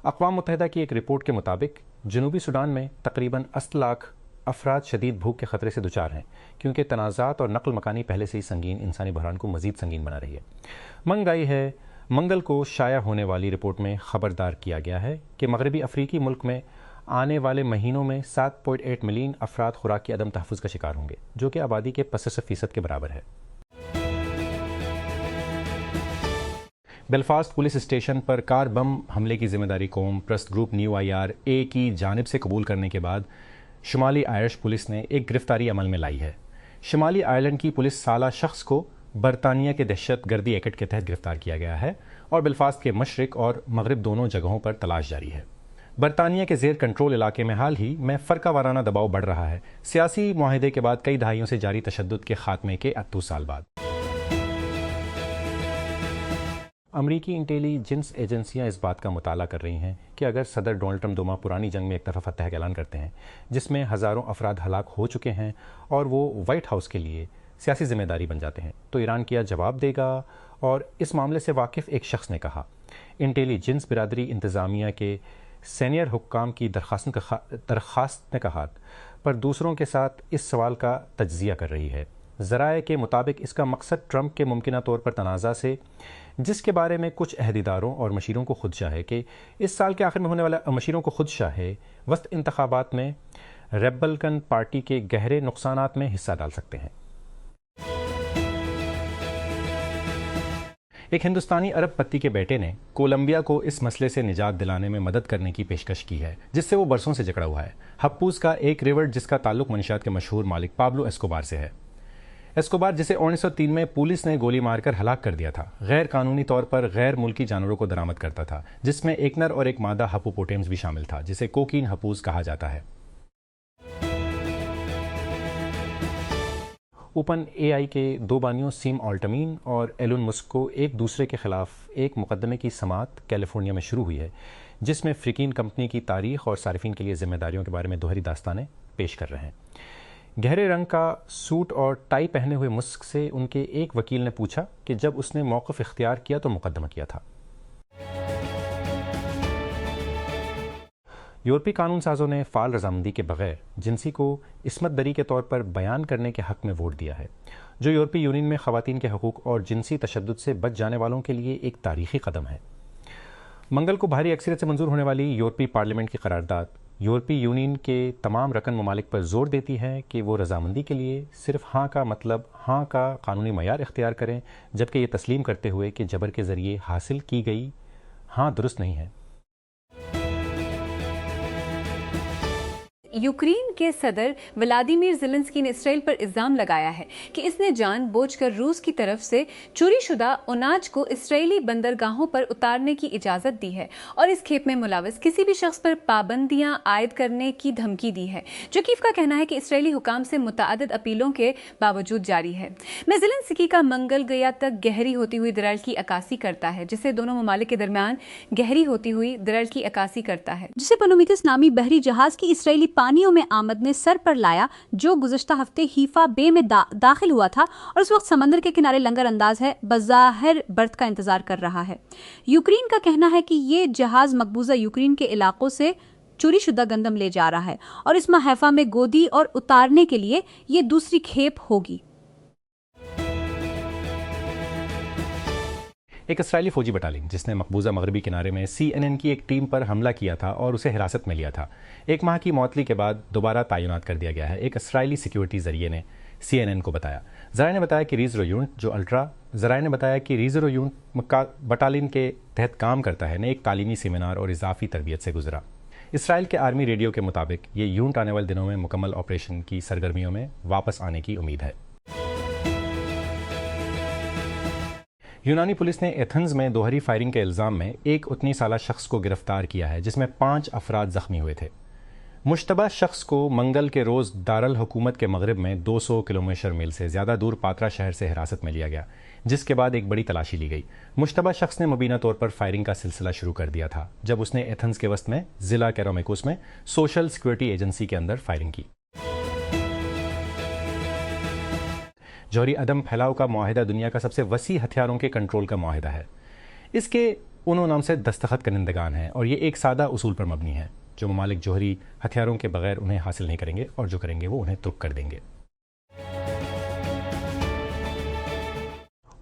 اقوام متحدہ کی ایک رپورٹ کے مطابق جنوبی سوڈان میں تقریباً 80 لاکھ افراد شدید بھوک کے خطرے سے دچار ہیں، کیونکہ تنازعات اور نقل مکانی پہلے سے ہی سنگین انسانی بحران کو مزید سنگین بنا رہی ہے۔ مہنگائی ہے۔ منگل کو شائع ہونے والی رپورٹ میں خبردار کیا گیا ہے کہ مغربی افریقی ملک میں آنے والے مہینوں میں 7.8 ملین افراد خوراک کی عدم تحفظ کا شکار ہوں گے، جو کہ آبادی کے 85% کے برابر ہے۔ بیلفاسٹ پولیس اسٹیشن پر کار بم حملے کی ذمہ داری قوم پرست گروپ نیو آئی آر اے کی جانب سے قبول کرنے کے بعد شمالی آئرش پولیس نے ایک گرفتاری عمل میں لائی ہے۔ شمالی آئرلینڈ کی پولیس سالہ شخص کو برطانیہ کے دہشت گردی ایکٹ کے تحت گرفتار کیا گیا ہے اور بیلفاسٹ کے مشرق اور مغرب دونوں جگہوں پر تلاش جاری ہے۔ برطانیہ کے زیر کنٹرول علاقے میں حال ہی میں فرقہ وارانہ دباؤ بڑھ رہا ہے، سیاسی معاہدے کے بعد کئی دہائیوں سے جاری تشدد کے خاتمے کے 38 سال بعد۔ امریکی انٹیلی جنس ایجنسیاں اس بات کا مطالعہ کر رہی ہیں کہ اگر صدر ڈونلڈ ٹرمپ 2 ماہ پرانی جنگ میں ایک طرفہ فتح کا اعلان کرتے ہیں، جس میں ہزاروں افراد ہلاک ہو چکے ہیں اور وہ وائٹ ہاؤس کے لیے سیاسی ذمہ داری بن جاتے ہیں، تو ایران کیا جواب دے گا؟ اور اس معاملے سے واقف ایک شخص نے کہا، انٹیلی جنس برادری انتظامیہ کے سینئر حکام کی درخواست نے کہا پر دوسروں کے ساتھ اس سوال کا تجزیہ کر رہی ہے۔ ذرائع کے مطابق اس کا مقصد ٹرمپ کے ممکنہ طور پر تنازع سے، جس کے بارے میں کچھ عہدیداروں اور مشیروں کو خدشہ ہے کہ اس سال کے آخر میں ہونے والا مشیروں کو خدشہ ہے وسط انتخابات میں ریپبلکن پارٹی کے گہرے نقصانات میں حصہ ڈال سکتے ہیں۔ ایک ہندوستانی ارب پتی کے بیٹے نے کولمبیا کو اس مسئلے سے نجات دلانے میں مدد کرنے کی پیشکش کی ہے جس سے وہ برسوں سے جکڑا ہوا ہے۔ ہپوز کا ایک ریوٹ جس کا تعلق منشیات کے مشہور مالک پابلو ایسکوبار سے ہے۔ ایسکوبار جسے 1903 میں پولیس نے گولی مار کر ہلاک کر دیا تھا، غیر قانونی طور پر غیر ملکی جانوروں کو درآمد کرتا تھا، جس میں ایک نر اور ایک مادہ ہپوپوٹیمز بھی شامل تھا جسے کوکین ہپوز کہا جاتا ہے۔ اوپن اے آئی کے 2 بانیوں سیم آلٹمین اور ایلون مسک کو ایک دوسرے کے خلاف ایک مقدمے کی سماعت کیلیفورنیا میں شروع ہوئی ہے، جس میں فریقین کمپنی کی تاریخ اور صارفین کے لیے ذمہ داریوں کے بارے میں دوہری داستانیں پیش کر رہے ہیں۔ گہرے رنگ کا سوٹ اور ٹائی پہنے ہوئے مسک سے ان کے ایک وکیل نے پوچھا کہ جب اس نے موقف اختیار کیا تو مقدمہ کیا تھا۔ یورپی قانون سازوں نے فعال رضامندی کے بغیر جنسی کو عصمت دری کے طور پر بیان کرنے کے حق میں ووٹ دیا ہے، جو یورپی یونین میں خواتین کے حقوق اور جنسی تشدد سے بچ جانے والوں کے لیے ایک تاریخی قدم ہے۔ منگل کو بھاری اکثریت سے منظور ہونے والی یورپی پارلیمنٹ کی قرارداد یورپی یونین کے تمام رکن ممالک پر زور دیتی ہے کہ وہ رضامندی کے لیے صرف ہاں کا مطلب ہاں کا قانونی معیار اختیار کریں، جبکہ یہ تسلیم کرتے ہوئے کہ جبر کے ذریعے حاصل کی گئی ہاں درست نہیں ہے۔ یوکرین کے صدر ولادیمیر زیلنسکی نے اسرائیل پر الزام لگایا ہے کہ اس نے جان بوجھ کر روس کی طرف سے چوری شدہ اناج کو اسرائیلی بندرگاہوں پر اتارنے کی اجازت دی ہے اور اس کھیپ میں ملوث کسی بھی شخص پر پابندیاں عائد کرنے کی دھمکی دی ہے، جو کیف کا کہنا ہے کہ اسرائیلی حکام سے متعدد اپیلوں کے باوجود جاری ہے۔ میں زیلنسکی کا منگل گیا تک گہری ہوتی ہوئی درار کی عکاسی کرتا ہے، جسے دونوں ممالک کے درمیان گہری ہوتی ہوئی درار کی عکاسی کرتا ہے، جسے پنومیتس نامی بحری جہاز کی اسرائیلی پانیوں میں آمد نے سر پر لایا، جو گزشتہ ہفتے حیفا بے میں داخل ہوا تھا اور اس وقت سمندر کے کنارے لنگر انداز ہے بظاہر برت کا انتظار کر رہا ہے۔ یوکرین کا کہنا ہے کہ یہ جہاز مقبوضہ یوکرین کے علاقوں سے چوری شدہ گندم لے جا رہا ہے اور اس ماہ حیفا میں گودی اور اتارنے کے لیے یہ دوسری کھیپ ہوگی۔ ایک اسرائیلی فوجی بٹالین جس نے مقبوضہ مغربی کنارے میں CNN کی ایک ٹیم پر حملہ کیا تھا اور اسے حراست میں لیا تھا، 1 ماہ کی معطلی کے بعد دوبارہ تعینات کر دیا گیا ہے، ایک اسرائیلی سیکیورٹی ذریعے نے CNN کو بتایا۔ ذرائع نے بتایا کہ ریزرو یونٹ بٹالین کے تحت کام کرتا ہے نے ایک تعلیمی سیمینار اور اضافی تربیت سے گزرا۔ اسرائیل کے آرمی ریڈیو کے مطابق یہ یونٹ آنے والے دنوں میں مکمل آپریشن کی سرگرمیوں میں واپس آنے کی امید ہے۔ یونانی پولیس نے ایتھنز میں دوہری فائرنگ کے الزام میں ایک 19 سالہ شخص کو گرفتار کیا ہے، جس میں 5 افراد زخمی ہوئے تھے۔ مشتبہ شخص کو منگل کے روز دارالحکومت کے مغرب میں 200 کلومیٹر میل سے زیادہ دور پاترا شہر سے حراست میں لیا گیا، جس کے بعد ایک بڑی تلاشی لی گئی۔ مشتبہ شخص نے مبینہ طور پر فائرنگ کا سلسلہ شروع کر دیا تھا جب اس نے ایتھنز کے وسط میں ضلع کیرومیکوس میں سوشل سیکورٹی ایجنسی کے اندر فائرنگ کی۔ جوہری عدم پھیلاؤ کا معاہدہ دنیا کا سب سے وسیع ہتھیاروں کے کنٹرول کا معاہدہ ہے۔ اس کے انہوں نام سے دستخط کنندگان ہیں اور یہ ایک سادہ اصول پر مبنی ہے: جو ممالک جوہری ہتھیاروں کے بغیر انہیں حاصل نہیں کریں گے اور جو کریں گے وہ انہیں ترک کر دیں گے۔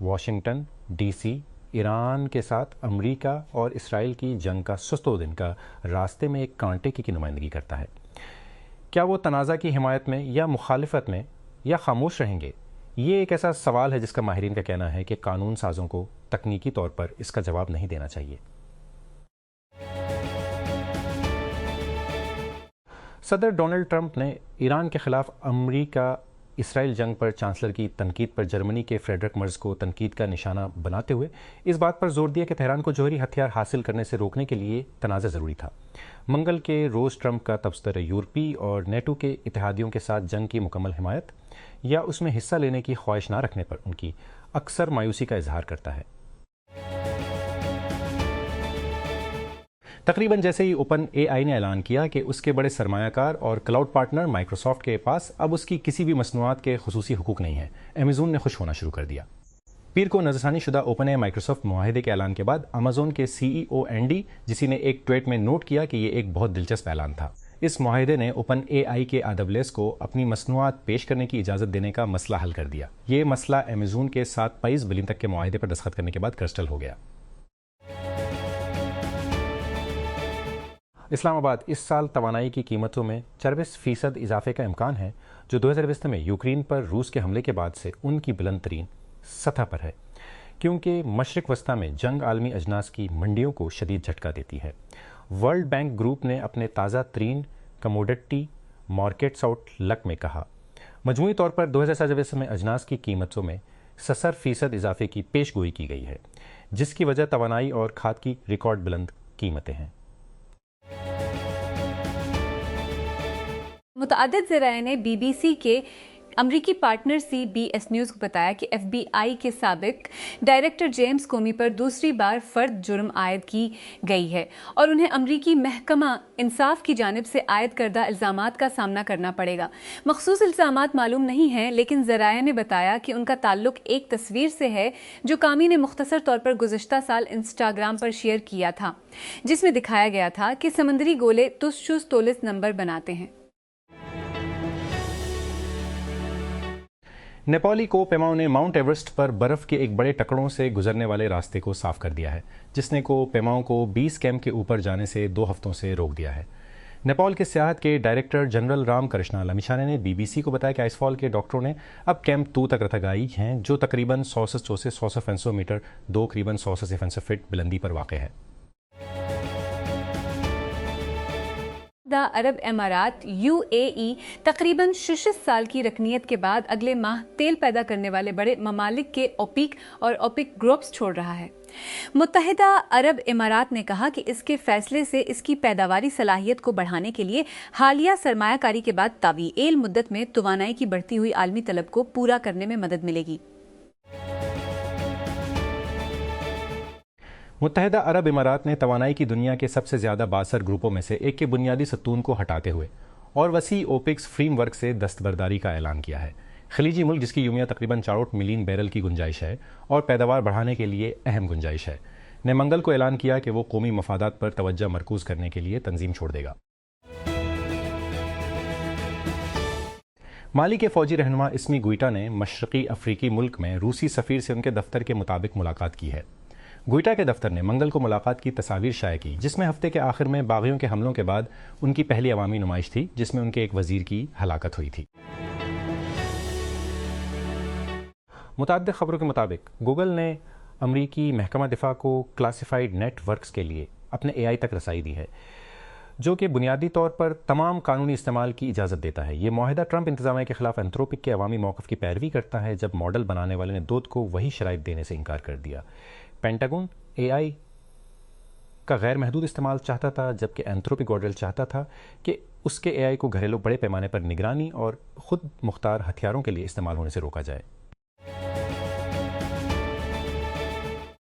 واشنگٹن ڈی سی ایران کے ساتھ امریکہ اور اسرائیل کی جنگ کا سست و دن کا راستے میں ایک کانٹے کی نمائندگی کرتا ہے۔ کیا وہ تنازع کی حمایت میں یا مخالفت میں یا خاموش رہیں گے؟ یہ ایک ایسا سوال ہے جس کا ماہرین کا کہنا ہے کہ قانون سازوں کو تکنیکی طور پر اس کا جواب نہیں دینا چاہیے۔ صدر ڈونلڈ ٹرمپ نے ایران کے خلاف امریکہ اسرائیل جنگ پر چانسلر کی تنقید پر جرمنی کے فریڈرک مرز کو تنقید کا نشانہ بناتے ہوئے اس بات پر زور دیا کہ تہران کو جوہری ہتھیار حاصل کرنے سے روکنے کے لیے تنازع ضروری تھا۔ منگل کے روز ٹرمپ کا تبصرہ یورپی اور نیٹو کے اتحادیوں کے ساتھ جنگ کی مکمل حمایت یا اس میں حصہ لینے کی خواہش نہ رکھنے پر ان کی اکثر مایوسی کا اظہار کرتا ہے۔ تقریباً جیسے ہی اوپن اے آئی نے اعلان کیا کہ اس کے بڑے سرمایہ کار اور کلاؤڈ پارٹنر مائیکروسافٹ کے پاس اب اس کی کسی بھی مصنوعات کے خصوصی حقوق نہیں ہیں، ایمیزون نے خوش ہونا شروع کر دیا۔ پیر کو نظرثانی شدہ اوپن اے مائیکروسافٹ معاہدے کے اعلان کے بعد امازون کے سی ای او اینڈی جسی نے ایک ٹویٹ میں نوٹ کیا کہ یہ ایک بہت دلچسپ اعلان تھا۔ اس معاہدے نے اوپن اے آئی کے AWS کو اپنی مصنوعات پیش کرنے کی اجازت دینے کا مسئلہ حل کر دیا۔ یہ مسئلہ ایمیزون کے 7 بلین تک کے معاہدے پر دستخط کرنے کے بعد کرسٹل ہو گیا۔ اسلام آباد اس سال توانائی کی قیمتوں میں 24% اضافے کا امکان ہے، جو 2020 میں یوکرین پر روس کے حملے کے بعد سے ان کی بلند ترین سطح پر ہے، کیونکہ مشرق وسطیٰ میں جنگ عالمی اجناس کی منڈیوں کو شدید جھٹکا دیتی ہے۔ ورلڈ بینک گروپ نے اپنے تازہ ترین کموڈٹی مارکیٹس آؤٹ لک میں کہا مجموعی طور پر 2020 میں اجناس کی قیمتوں میں 70% اضافے کی پیش گوئی کی گئی ہے، جس کی وجہ توانائی اور کھاد کی ریکارڈ بلند قیمتیں ہیں۔ متعدد ذرائع نے بی بی سی کے امریکی partner C B S news کو بتایا کہ ایف بی آئی کے سابق ڈائریکٹر جیمز کومی پر دوسری بار فرد جرم عائد کی گئی ہے اور انہیں امریکی محکمہ انصاف کی جانب سے عائد کردہ الزامات کا سامنا کرنا پڑے گا۔ مخصوص الزامات معلوم نہیں ہیں، لیکن ذرائع نے بتایا کہ ان کا تعلق ایک تصویر سے ہے جو کامی نے مختصر طور پر گزشتہ سال انسٹاگرام پر شیئر کیا تھا، جس میں دکھایا گیا تھا کہ سمندری گولے تسچوس تولس نمبر بناتے ہیں۔ نیپالی کو پیماؤ نے ماؤنٹ ایورسٹ پر برف کے ایک بڑے ٹکڑوں سے گزرنے والے راستے کو صاف کر دیا ہے، جس نے کو پیماؤ کو 20 کیمپ کے اوپر جانے سے 2 ہفتوں سے روک دیا ہے۔ نیپال کے سیاحت کے ڈائریکٹر جنرل رام کرشنا لمیشانے نے بی بی سی کو بتایا کہ آئس فال کے ڈاکٹروں نے اب کیمپ 2 تک رتگائی ہیں، جو تقریباً 100 سے 100 میٹر 2 قریباً 100 سے 100 فٹ بلندی پر واقع ہے۔ عرب امارات یو اے ای تقریباً 6 سال کی رکنیت کے بعد اگلے ماہ تیل پیدا کرنے والے بڑے ممالک کے اوپیک اور اوپیک گروپس چھوڑ رہا ہے۔ متحدہ عرب امارات نے کہا کہ اس کے فیصلے سے اس کی پیداواری صلاحیت کو بڑھانے کے لیے حالیہ سرمایہ کاری کے بعد طویل مدت میں توانائی کی بڑھتی ہوئی عالمی طلب کو پورا کرنے میں مدد ملے گی۔ متحدہ عرب امارات نے توانائی کی دنیا کے سب سے زیادہ بااثر گروپوں میں سے ایک کے بنیادی ستون کو ہٹاتے ہوئے اور وسیع اوپیکس فریم ورک سے دستبرداری کا اعلان کیا ہے۔ خلیجی ملک جس کی یومیہ تقریباً 64 ملین بیرل کی گنجائش ہے اور پیداوار بڑھانے کے لیے اہم گنجائش ہے، نے منگل کو اعلان کیا کہ وہ قومی مفادات پر توجہ مرکوز کرنے کے لیے تنظیم چھوڑ دے گا۔ مالی کے فوجی رہنما اسمی گوئٹا نے مشرقی افریقی ملک میں روسی سفیر سے ان کے دفتر کے مطابق ملاقات کی ہے۔ گوئٹا کے دفتر نے منگل کو ملاقات کی تصاویر شائع کی، جس میں ہفتے کے آخر میں باغیوں کے حملوں کے بعد ان کی پہلی عوامی نمائش تھی، جس میں ان کے ایک وزیر کی ہلاکت ہوئی تھی۔ متعدد خبروں کے مطابق گوگل نے امریکی محکمہ دفاع کو کلاسیفائیڈ نیٹ ورکس کے لیے اپنے اے آئی تک رسائی دی ہے، جو کہ بنیادی طور پر تمام قانونی استعمال کی اجازت دیتا ہے۔ یہ معاہدہ ٹرمپ انتظامیہ کے خلاف اینتھروپک کے عوامی موقف کی پیروی کرتا ہے، جب ماڈل بنانے والے نے دودھ کو وہی شرائط دینے سے انکار کر دیا۔ پینٹاگون اے آئی کا غیر محدود استعمال چاہتا تھا، جبکہ اینتھروپک گوڈل چاہتا تھا کہ اس کے اے آئی کو گھریلو بڑے پیمانے پر نگرانی اور خود مختار ہتھیاروں کے لیے استعمال ہونے سے روکا جائے۔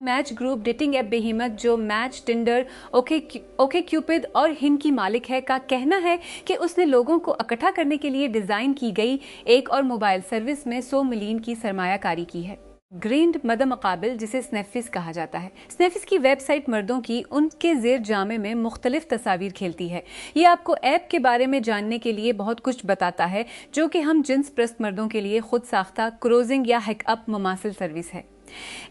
میچ گروپ ڈیٹنگ ایپ بہیمت جو میچ، ٹنڈر، اوکے کیوپڈ اور ہن کی مالک ہے کا کہنا ہے کہ اس نے لوگوں کو اکٹھا کرنے کے لیے ڈیزائن کی گئی ایک اور موبائل سروس میں 100 ملین کی سرمایہ کاری کی ہے۔ گرینڈ مدہ مقابل جسے سنیفس کہا جاتا ہے۔ سنیفس کی ویب سائٹ مردوں کی ان کے زیر جامے میں مختلف تصاویر کھیلتی ہے۔ یہ آپ کو ایپ کے بارے میں جاننے کے لیے بہت کچھ بتاتا ہے، جو کہ ہم جنس پرست مردوں کے لیے خود ساختہ کروزنگ یا ہیک اپ مماثل سروس ہے۔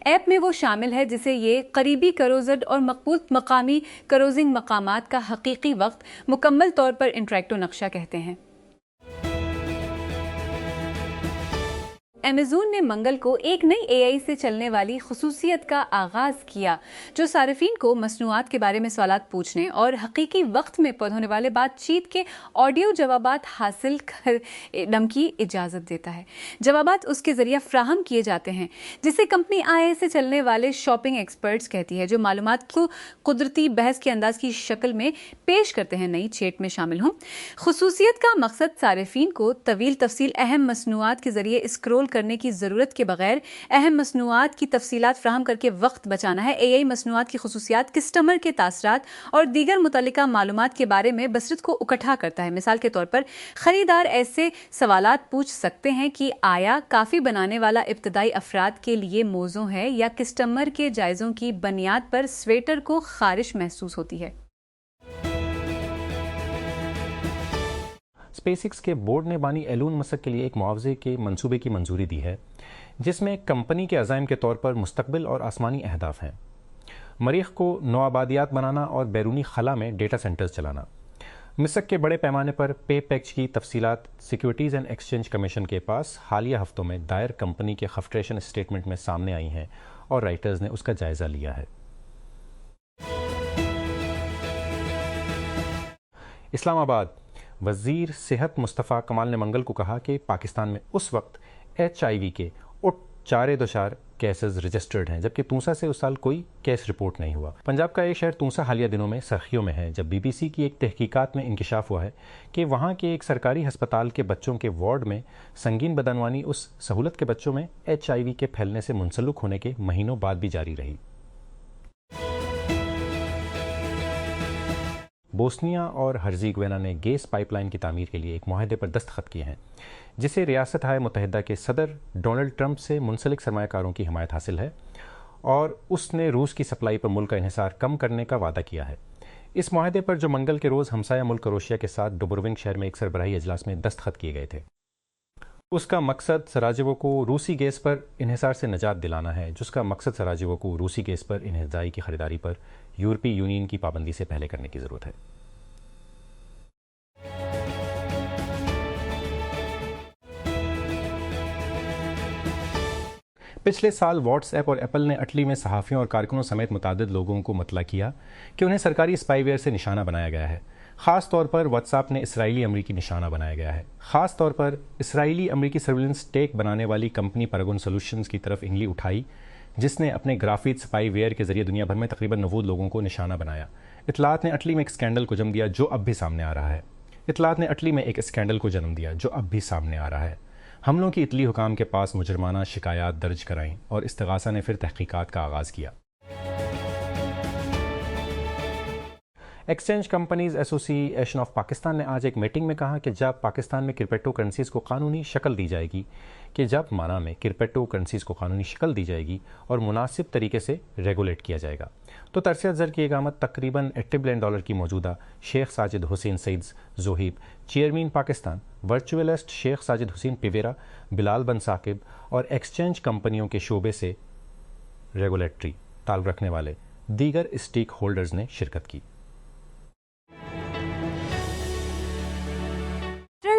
ایپ میں وہ شامل ہے جسے یہ قریبی کروزڈ اور مقبول مقامی کروزنگ مقامات کا حقیقی وقت مکمل طور پر انٹریکٹو نقشہ کہتے ہیں۔ ایمیزون نے منگل کو ایک نئی اے آئی سے چلنے والی خصوصیت کا آغاز کیا، جو صارفین کو مصنوعات کے بارے میں سوالات پوچھنے اور حقیقی وقت میں ہونے والے بات چیت کے آڈیو جوابات حاصل کرنے کی اجازت دیتا ہے۔ جوابات اس کے ذریعہ فراہم کیے جاتے ہیں، جسے کمپنی آئی سے چلنے والے شاپنگ ایکسپرٹس کہتی ہے، جو معلومات کو قدرتی بحث کے انداز کی شکل میں پیش کرتے ہیں۔ نئی چیٹ میں شامل ہوں خصوصیت کا مقصد صارفین کو طویل تفصیل اہم مصنوعات کے ذریعے اسکرول کرنے کی ضرورت کے بغیر اہم مصنوعات کی تفصیلات فراہم کر کے وقت بچانا ہے۔ اے آئی مصنوعات کی خصوصیات، کسٹمر کے تاثرات اور دیگر متعلقہ معلومات کے بارے میں بصیرت کو اکٹھا کرتا ہے۔ مثال کے طور پر خریدار ایسے سوالات پوچھ سکتے ہیں کہ آیا کافی بنانے والا ابتدائی افراد کے لیے موزوں ہے، یا کسٹمر کے جائزوں کی بنیاد پر سویٹر کو خارش محسوس ہوتی ہے۔ اسپیس ایکس کے بورڈ نے بانی ایلون مسک کے لیے ایک معاوضے کے منصوبے کی منظوری دی ہے، جس میں کمپنی کے عزائم کے طور پر مستقبل اور آسمانی اہداف ہیں۔ مریخ کو نوآبادیات بنانا اور بیرونی خلا میں ڈیٹا سینٹرز چلانا۔ مسک کے بڑے پیمانے پر پے پیکج کی تفصیلات سیکیورٹیز اینڈ ایکسچینج کمیشن کے پاس حالیہ ہفتوں میں دائر کمپنی کے خفٹریشن اسٹیٹمنٹ میں سامنے آئی ہیں، اور رائٹرز نے اس کا جائزہ لیا ہے۔ اسلام آباد وزیر صحت مصطفیٰ کمال نے منگل کو کہا کہ پاکستان میں اس وقت HIV کے 4.4 کیسز رجسٹرڈ ہیں، جبکہ تونسا سے اس سال کوئی کیس رپورٹ نہیں ہوا۔ پنجاب کا ایک شہر تونسا حالیہ دنوں میں سرخیوں میں ہے، جب BBC کی ایک تحقیقات میں انکشاف ہوا ہے کہ وہاں کے ایک سرکاری ہسپتال کے بچوں کے وارڈ میں سنگین بدعنوانی اس سہولت کے بچوں میں HIV کے پھیلنے سے منسلک ہونے کے مہینوں بعد بھی جاری رہی۔ بوسنیا اور ہرزیگوینا نے گیس پائپ لائن کی تعمیر کے لیے ایک معاہدے پر دستخط کیے ہیں، جسے ریاستہائے متحدہ کے صدر ڈونلڈ ٹرمپ سے منسلک سرمایہ کاروں کی حمایت حاصل ہے، اور اس نے روس کی سپلائی پر ملک کا انحصار کم کرنے کا وعدہ کیا ہے۔ اس معاہدے پر جو منگل کے روز ہمسایہ ملک کروشیا کے ساتھ ڈوبروونک شہر میں ایک سربراہی اجلاس میں دستخط کیے گئے تھے، اس کا مقصد سراجیوو کو روسی گیس پر انحصار سے نجات دلانا ہے، جس کا مقصد سراجیوو کو روسی گیس پر انحصاری کی خریداری پر یورپی یونین کی پابندی سے پہلے کرنے کی ضرورت ہے۔ پچھلے سال واٹس ایپ اور ایپل نے اٹلی میں صحافیوں اور کارکنوں سمیت متعدد لوگوں کو مطلع کیا کہ انہیں سرکاری اسپائی ویئر سے نشانہ بنایا گیا ہے۔ خاص طور پر واٹس ایپ نے اسرائیلی امریکی نشانہ بنایا گیا ہے۔ خاص طور پر اسرائیلی امریکی سرویلنس ٹیک بنانے والی کمپنی پیراگون سولوشنز کی طرف انگلی اٹھائی، جس نے اپنے گرافیت اسپائی ویئر کے ذریعے دنیا بھر میں تقریباً 90 لوگوں کو نشانہ بنایا۔ اطلاعات نے اٹلی میں ایک اسکینڈل کو جنم دیا جو اب بھی سامنے آ رہا ہے۔ حملوں کی اٹلی حکام کے پاس مجرمانہ شکایات درج کرائیں، اور استغاثہ نے پھر تحقیقات کا آغاز کیا۔ ایکسچینج کمپنیز ایسوسی ایشن آف پاکستان نے آج ایک میٹنگ میں کہا کہ جب پاکستان میں کرپٹو کرنسیز کو قانونی شکل دی جائے گی اور مناسب طریقے سے ریگولیٹ کیا جائے گا، تو ترسیت زر کی اقامت تقریباً $80 بلین کی موجودہ شیخ ساجد حسین سعید زوہیب، چیئرمین پاکستان، ورچوئلسٹ شیخ ساجد حسین پیویرا، بلال بن ثاقب اور ایکسچینج کمپنیوں کے شعبے سے ریگولیٹری تعلق رکھنے والے دیگر اسٹیک ہولڈرز نے شرکت کی۔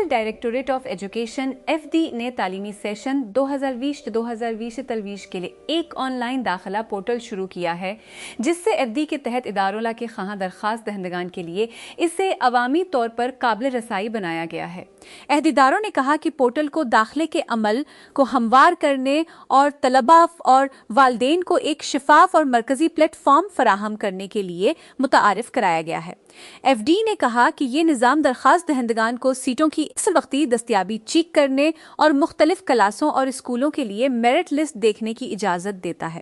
ڈائریکٹوریٹ آف ایجوکیشن FD نے تعلیمی سیشن 2020 کے لیے ایک آن لائن داخلہ پورٹل شروع کیا ہے، جس سے FD کے تحت اداروں کے خواہاں درخواست دہندگان کے لیے اسے عوامی طور پر قابل رسائی بنایا گیا ہے۔ عہدیداروں نے کہا کہ پورٹل کو داخلے کے عمل کو ہموار کرنے اور طلباء اور والدین کو ایک شفاف اور مرکزی پلیٹ فارم فراہم کرنے کے لیے متعارف کرایا گیا ہے۔ FD نے کہا کہ یہ نظام درخواست دہندگان کو سیٹوں کی اصل وقتی دستیابی چیک کرنے اور مختلف کلاسوں اور اسکولوں کے لیے میرٹ لسٹ دیکھنے کی اجازت دیتا ہے۔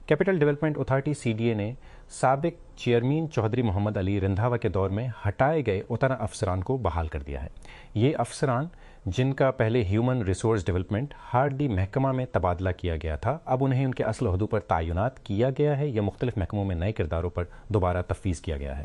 کیپٹل ڈیولپمنٹ اتھارٹی CDA نے سابق چیئرمین چودھری محمد علی رندھاوا کے دور میں ہٹائے گئے اتنا افسران کو بحال کر دیا ہے۔ یہ افسران جن کا پہلے ہیومن ریسورس ڈیولپمنٹ ہارڈلی محکمہ میں تبادلہ کیا گیا تھا، اب انہیں ان کے اصل عہدوں پر تعینات کیا گیا ہے یا مختلف محکموں میں نئے کرداروں پر دوبارہ تفویض کیا گیا ہے؟